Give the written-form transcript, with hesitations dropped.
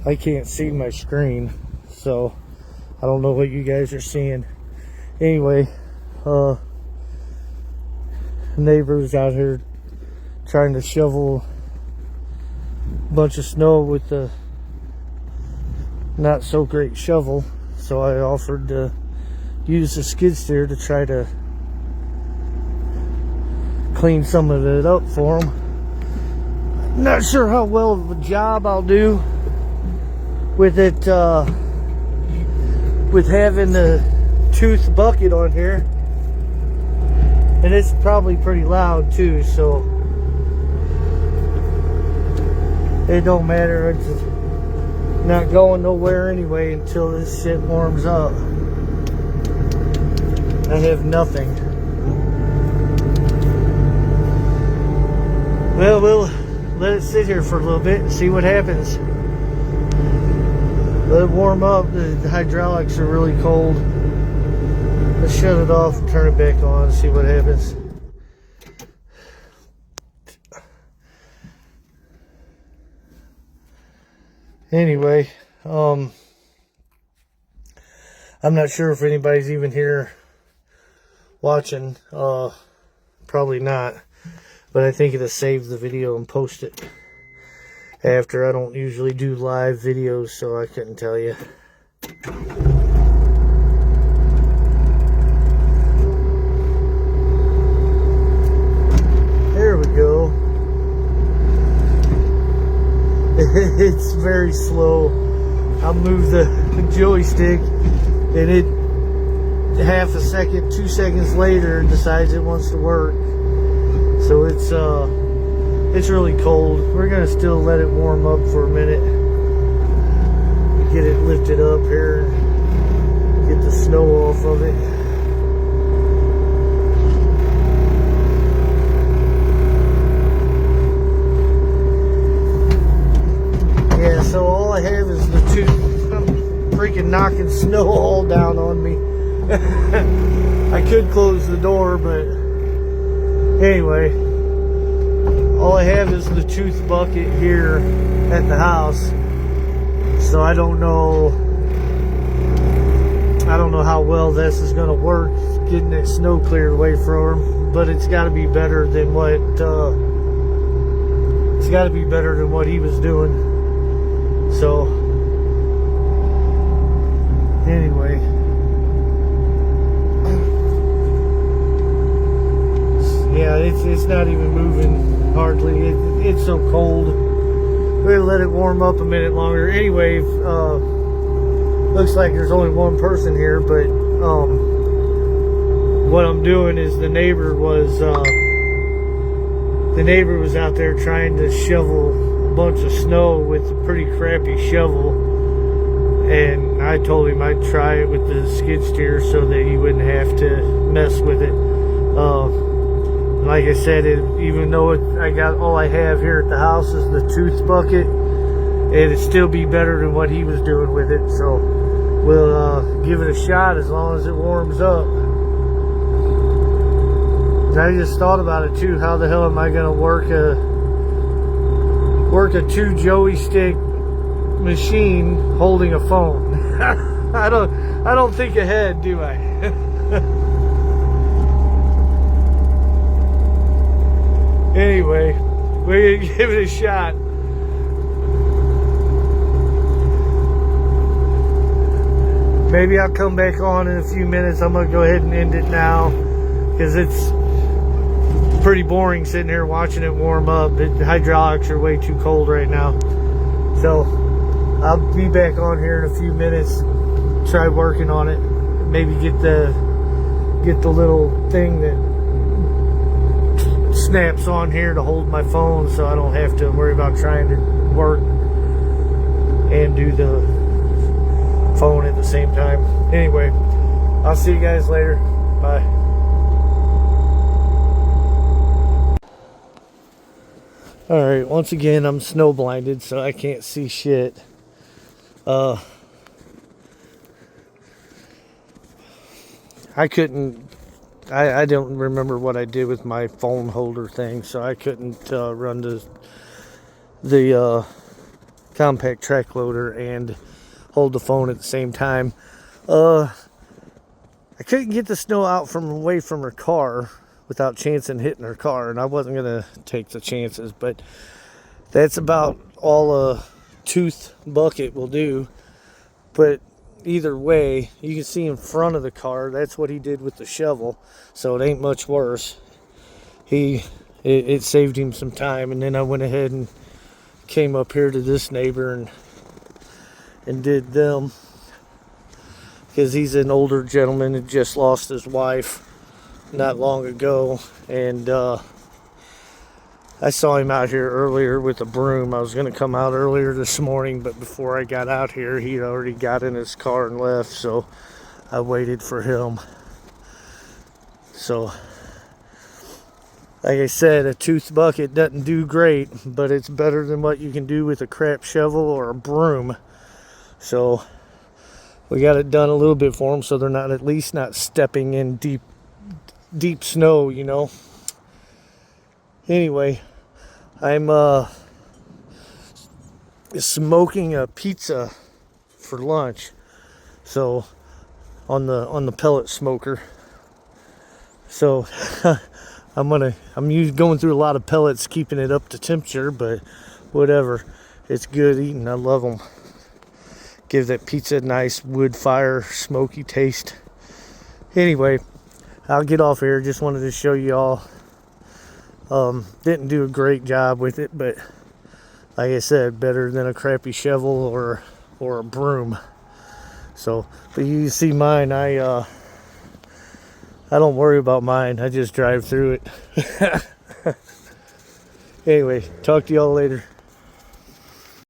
I can't see my screen, so I don't know what you guys are seeing. Anyway, neighbors out here trying to shovel a bunch of snow with the not so great shovel, so I offered to use the skid steer to try to clean some of it up for them. Not sure how well of a job I'll do with it, with having the tooth bucket on here, and it's probably pretty loud too, so it don't matter. It's not going nowhere anyway until this shit warms up. I have nothing. Well, we'll let it sit here for a little bit and see what happens. Let it warm up. The hydraulics are really cold. Let's shut it off and turn it back on and see what happens. Anyway, I'm not sure if anybody's even here watching. Probably not. But I think it'll save the video and post it after. I don't usually do live videos, so I couldn't tell you. There we go. It's very slow. I'll move the joystick and it half a second, 2 seconds later decides it wants to work. So it's really cold. We're gonna still let it warm up for a minute. Get it lifted up here. Get the snow off of it. Yeah, so all I have is the tooth. I'm freaking knocking snow all down on me. I could close the door, but anyway, all I have is the tooth bucket here at the house, so I don't know how well this is going to work, getting that snow cleared away from him, but it's got to be better than what he was doing. So anyway, yeah, it's not even moving hardly. It's so cold. We're gonna let it warm up a minute longer. Anyway, looks like there's only one person here, but what I'm doing is the neighbor was out there trying to shovel a bunch of snow with a pretty crappy shovel, and I told him I'd try it with the skid steer so that he wouldn't have to mess with it. Like I said, even though all I have here at the house is the tooth bucket, it'd still be better than what he was doing with it. So we'll give it a shot as long as it warms up. And I just thought about it too. How the hell am I gonna work a 2-joystick machine holding a phone? I don't think ahead, do I? Anyway, we're gonna give it a shot. Maybe I'll come back on in a few minutes. I'm gonna go ahead and end it now because it's pretty boring sitting here watching it warm up. The hydraulics are way too cold right now. So I'll be back on here in a few minutes. Try working on it. Maybe get the little thing that snaps on here to hold my phone, so I don't have to worry about trying to work and do the phone at the same time. Anyway, I'll see you guys later. Bye. Alright, once again I'm snow blinded, so I can't see shit. I don't remember what I did with my phone holder thing, so I couldn't run the compact track loader and hold the phone at the same time. I couldn't get the snow out from away from her car without chancing hitting her car, and I wasn't gonna take the chances, but that's about all a tooth bucket will do. But either way, you can see in front of the car, that's what he did with the shovel, so it ain't much worse. It saved him some time, and then I went ahead and came up here to this neighbor and did them, because he's an older gentleman who just lost his wife not long ago, and I saw him out here earlier with a broom. I was going to come out earlier this morning, but before I got out here, he'd already got in his car and left, so I waited for him. So, like I said, a tooth bucket doesn't do great, but it's better than what you can do with a crap shovel or a broom. So we got it done a little bit for them, so they're not, at least not stepping in deep snow, you know. Anyway, I'm smoking a pizza for lunch, so on the pellet smoker. So I'm going through a lot of pellets, keeping it up to temperature, but whatever, it's good eating. I love them. Give that pizza a nice wood fire smoky taste. Anyway, I'll get off here. Just wanted to show you all. Didn't do a great job with it, but like I said, better than a crappy shovel or a broom. So, but you can see mine. I don't worry about mine. I just drive through it. Anyway, talk to y'all later.